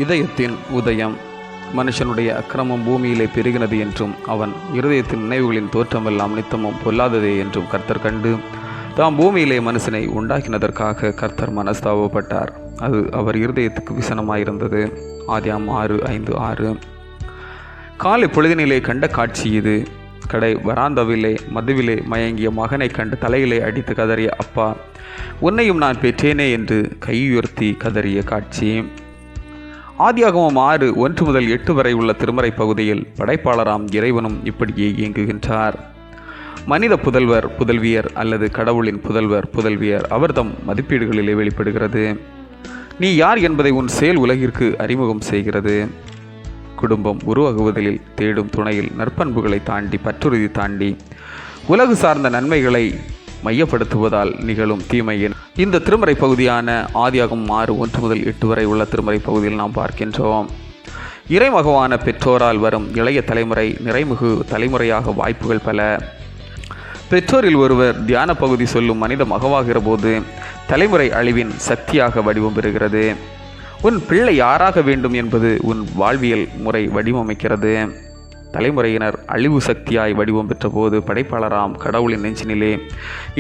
இதயத்தின் உதயம். மனுஷனுடைய அக்கிரமம் பூமியிலே பெருகினது என்றும் அவன் இருதயத்தின் நினைவுகளின் தோற்றமெல்லாம் நித்தமும் பொல்லாததே என்றும் கர்த்தர் கண்டு தாம் பூமியிலே மனுஷனை உண்டாக்கினதற்காக கர்த்தர் மனஸ்தாபப்பட்டார். அது அவர் இருதயத்துக்கு விசனமாயிருந்தது. ஆதியாம் 6:5-6. காலை பொழுதினிலே கண்ட காட்சி இது. கடை வராந்தவிலே மதுவிலே மயங்கிய மகனை கண்டு தலையிலே அடித்து கதறிய அப்பா, உன்னையும் நான் பெற்றேனே என்று கையுயர்த்தி கதறிய காட்சி. ஆதியாகமம் 6:1-8 வரை உள்ள திருமறை பகுதியில் படைப்பாளராம் இறைவனும் இப்படியே இயங்குகின்றார். மனித புதல்வர் புதல்வியர் அல்லது கடவுளின் புதல்வர் புதல்வியர் அவர்தம் மதிப்பீடுகளிலே வெளிப்படுகிறது. நீ யார் என்பதை உன் செயல் உலகிற்கு அறிமுகம் செய்கிறது. குடும்பம் உருவாகுவதில் தேடும் துணையில் நற்பண்புகளை தாண்டி பற்றுறுதி தாண்டி உலகு சார்ந்த நன்மைகளை மையப்படுத்துவதால் நிகழும் தீமையின் இந்த திருமறை பகுதியான ஆதியாகமம் 6:1-8 வரை உள்ள திருமறை பகுதியில் நாம் பார்க்கின்றோம். இறைமகவான பெற்றோரால் வரும் இளைய தலைமுறை நிறைமிகு தலைமுறையாக வாய்ப்புகள் பல. பெற்றோரில் ஒருவர் தியான பகுதி சொல்லும் மனித மகவாகிற போது தலைமுறை அழிவின் சக்தியாக வடிவம் பெறுகிறது. உன் பிள்ளை யாராக வேண்டும் என்பது உன் வாழ்வியல் முறை வடிவமைக்கிறது. தலைமுறையினர் அழிவு சக்தியாய் வடிவம் பெற்ற போது படைப்பாளராம் கடவுளின் நெஞ்சினிலே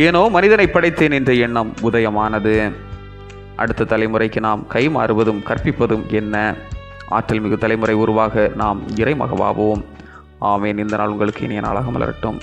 ஏனோ மனிதனை படைத்தேன் என்ற எண்ணம் உதயமானது. அடுத்த தலைமுறைக்கு நாம் கைமாறுவதும் கற்பிப்பதும் என்ன? ஆற்றல் மிகு தலைமுறை உருவாக நாம் இறைமகவாவோம். ஆமேன். இந்த நாள் உங்களுக்கு இனிய நாளாக மலரட்டும்.